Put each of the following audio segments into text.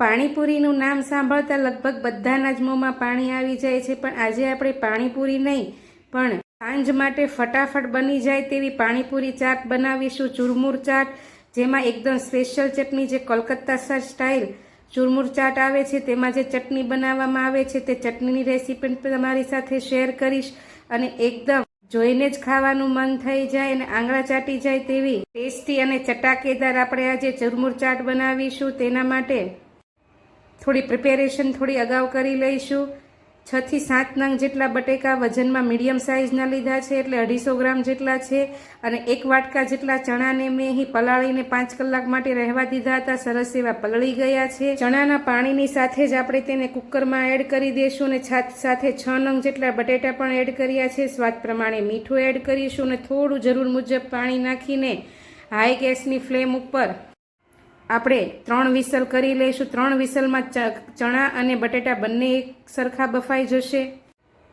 પાણીપુરીનું નામ સાંભળતા લગભગ બધાના જ મોંમાં પાણી આવી જાય છે, પણ આજે આપણે પાણીપુરી નહીં પણ સાંજ માટે ફટાફટ બની જાય તેવી પાણીપુરી ચાટ બનાવીશું, ચુરમુર ચાટ, જેમાં એકદમ સ્પેશિયલ ચટણી, જે કોલકાતા સ્ટાઇલ ચુરમુર ચાટ આવે છે તેમાં જે ચટણી બનાવવામાં આવે છે તે ચટણીની રેસીપી તમારી સાથે શેર કરીશ અને એકદમ જોઈને જ ખાવાનું મન થઈ જાય અને આંગળા ચાટી જાય તેવી ટેસ્ટી અને ચટાકેદાર આપણે આજે ચુરમુર ચાટ બનાવીશું। તેના માટે થોડી પ્રિપેરેશન થોડી અગાઉ કરી લઈશું। 6 થી 7 નંગ જેટલા બટેકા વજનમાં મીડિયમ સાઇઝના લીધા છે, એટલે 250 ગ્રામ જેટલા છે, અને 1 વાટકા જેટલા ચણાને મેં અહીં પલાળીને 5 કલાક માટે રહેવા દીધા હતા। સરસ એવા પલળી ગયા છે। ચણાના પાણીની સાથે જ આપણે તેને કુકરમાં એડ કરી દઈશું અને સાથે 6 નંગ જેટલા બટેટા પણ એડ કર્યા છે। સ્વાદ પ્રમાણે મીઠું એડ કરીશું અને થોડું જરૂર મુજબ પાણી નાખીને હાઈ ગેસની ફ્લેમ ઉપર આપણે 3 વિસલ કરી લઈશું। 3 વિસલમાં ચણા અને બટેટા બંને એક સરખા બફાઈ જશે।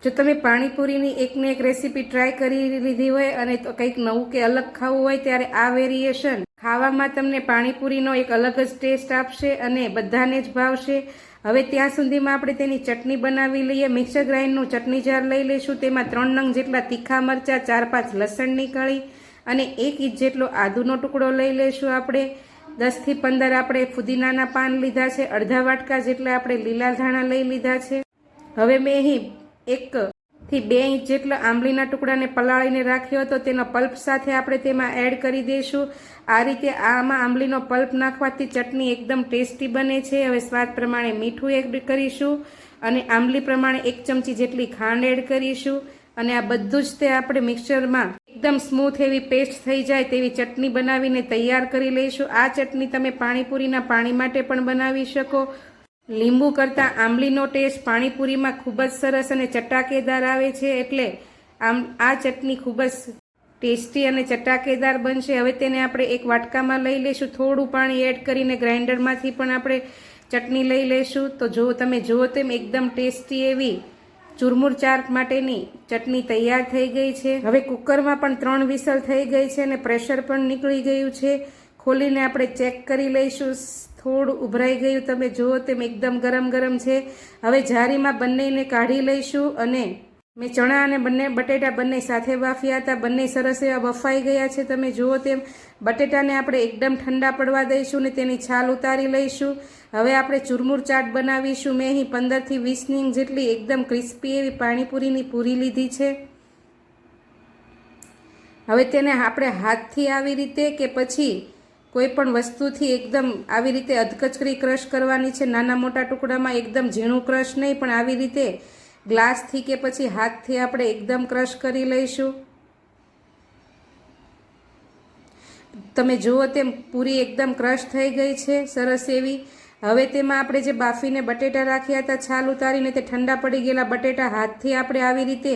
જો તમે પાણીપુરીની એકને એક રેસીપી ટ્રાય કરી લીધી હોય અને કંઈક નવું કે અલગ ખાવું હોય ત્યારે આ વેરિએશન ખાવામાં તમને પાણીપુરીનો એક અલગ જ ટેસ્ટ આપશે અને બધાને જ ભાવશે। હવે ત્યાં સુધીમાં આપણે તેની ચટણી બનાવી લઈએ। મિક્સર ગ્રાઇન્ડરનું ચટણી જાર લઈ લઈશું, તેમાં 3 નંગ જેટલા તીખા મરચાં, 4-5 લસણની કળી અને 1 ઇંચ જેટલો આદુનો ટુકડો લઈ લઈશું। આપણે 10 થી 15 આપણે ફુદીનાના પાન લીધા છે। અડધા વાટકા જેટલા આપણે લીલા ધાણા લઈ લીધા છે। હવે મેં અહીં 1 થી 2 ઇંચ જેટલા આંબલીના ટુકડાને પલાળીને રાખ્યો હતો, તેનો પલ્પ સાથે આપણે તેમાં એડ કરી દઈશું। આ રીતે આમાં આંબલીનો પલ્પ નાખવાથી ચટણી એકદમ ટેસ્ટી બને છે। હવે સ્વાદ પ્રમાણે મીઠું એડ કરીશું અને આંબલી પ્રમાણે 1 ચમચી જેટલી ખાંડ એડ કરીશું અને આ બધું જ તે આપણે મિક્સરમાં એકદમ સ્મૂથ એવી પેસ્ટ થઈ જાય તેવી ચટણી બનાવીને તૈયાર કરી લઈશું। આ ચટણી તમે પાણીપુરીના પાણી માટે પણ બનાવી શકો। લીંબુ કરતાં આંબલીનો ટેસ્ટ પાણીપુરીમાં ખૂબ જ સરસ અને ચટાકેદાર આવે છે, એટલે આ ચટણી ખૂબ જ ટેસ્ટી અને ચટાકેદાર બનશે। હવે તેને આપણે એક વાટકામાં લઈ લઈશું। થોડું પાણી એડ કરીને ગ્રાઇન્ડરમાંથી પણ આપણે ચટણી લઈ લઈશું। તો જો તમે જુઓ તેમ એકદમ ટેસ્ટી એવી ચુરમુર ચાટ માટેની ચટણી તૈયાર થઈ ગઈ છે। હવે કુકરમાં પણ 3 વિસલ થઈ ગઈ છે અને પ્રેશર પણ નીકળી ગયું છે। ખોલીને આપણે ચેક કરી લઈશું। થોડું ઉભરાઈ ગયું, તમે જુઓ તેમ એકદમ ગરમ છે। હવે જારીમાં બંનેને કાઢી લઈશું અને મેં ચણા અને બટેટા બંને સાથે બાફ્યા હતા, બંને સરસ એવા બફાઈ ગયા છે। તમે જુઓ તેમ બટેટાને આપણે એકદમ ઠંડા પડવા દઈશું ને તેની છાલ ઉતારી લઈશું। હવે આપણે ચુરમુર ચાટ બનાવીશું। મેં અહીં 15 થી 20 નંગ જેટલી એકદમ ક્રિસ્પી એવી પાણીપુરીની પૂરી લીધી છે। હવે તેને આપણે હાથથી આવી રીતે કે પછી કોઈ પણ વસ્તુથી એકદમ આવી રીતે અધકચરી ક્રશ કરવાની છે। નાના મોટા ટુકડામાં એકદમ ઝીણું ક્રશ નહીં, પણ આવી રીતે ગ્લાસથી કે પછી હાથથી આપણે એકદમ ક્રશ કરી લઈશું। તમે જુઓ તેમ પૂરી એકદમ ક્રશ થઈ ગઈ છે સરસ એવી। હવે તેમાં આપણે જે બાફીને બટેટા રાખ્યા હતા છાલ ઉતારીને, તે ઠંડા પડી ગયેલા બટેટા હાથથી આપણે આવી રીતે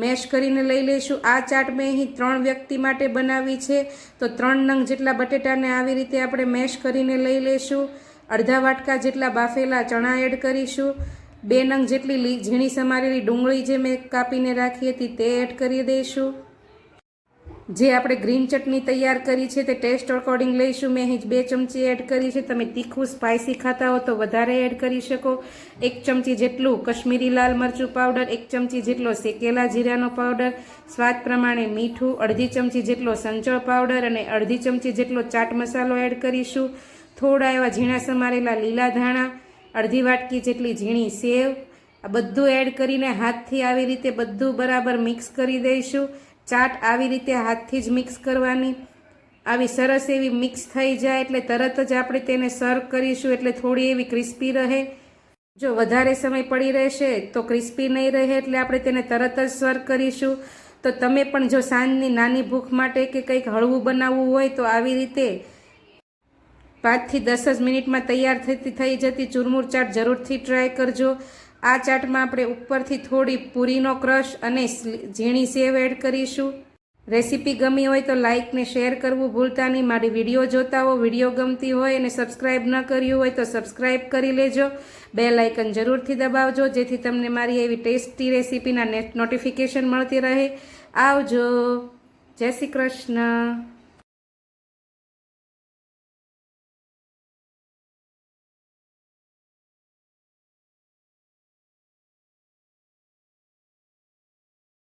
મેશ કરીને લઈ લઈશું। આ ચાટ મેં અહીં 3 વ્યક્તિ માટે બનાવી છે, તો 3 નંગ જેટલા બટેટાને આવી રીતે આપણે મેશ કરીને લઈ લઈશું। અડધા વાટકા જેટલા બાફેલા ચણા એડ કરીશું। 2 નંગ જેટલી ઝીણી સમારેલી ડુંગળી જે મેં કાપીને રાખી હતી તે એડ કરી દઈશું। જે આપણે ગ્રીન ચટણી તૈયાર કરી છે તે ટેસ્ટ અકોર્ડિંગ લઈશું। મેં અહીં 2 ચમચી એડ કરી છે, તમે તીખું સ્પાઇસી ખાતા હો તો વધારે એડ કરી શકો। 1 ચમચી જેટલું કશ્મીરી લાલ મરચું પાવડર, 1 ચમચી જેટલો શેકેલા જીરાનો પાવડર, સ્વાદ પ્રમાણે મીઠું, અડધી ચમચી જેટલો સંચળ પાવડર અને અડધી ચમચી જેટલો ચાટ મસાલો એડ કરીશું। થોડા એવા ઝીણા સમારેલા લીલા ધાણા, અડધી વાટકી જેટલી ઝીણી સેવ, આ બધું એડ કરીને હાથથી આવી રીતે બધું બરાબર મિક્સ કરી દઈશું। ચાટ આવી રીતે હાથથી જ મિક્સ કરવાની। આવી સરસ એવી મિક્સ થઈ જાય એટલે તરત જ આપણે તેને સર્વ કરીશું, એટલે થોડી એવી ક્રિસ્પી રહે। જો વધારે સમય પડી રહેશે તો ક્રિસ્પી નહીં રહે, એટલે આપણે તેને તરત જ સર્વ કરીશું। તો તમે પણ જો સાંજની નાની ભૂખ માટે કે કંઈક હળવું બનાવવું હોય તો આવી રીતે 5 થી 10 જ મિનિટમાં તૈયાર થઈ જતી ચુરમુર ચાટ જરૂરથી ટ્રાય કરજો। આ ચાટમાં આપણે ઉપરથી થોડી પૂરીનો ક્રશ અને ઝીણી સેવ એડ કરીશું। રેસીપી ગમી હોય તો લાઇક ને શેર કરવું ભૂલતા નહીં। મારી વિડીયો જોતા હો, વિડીયો ગમતી હોય અને સબસ્ક્રાઈબ ન કર્યું હોય તો સબસ્ક્રાઈબ કરી લેજો। બેલ આઇકન જરૂરથી દબાવજો, જેથી તમને મારી એવી ટેસ્ટી રેસીપીના નોટિફિકેશન મળતી રહે। આવજો, જય શ્રી કૃષ્ણ।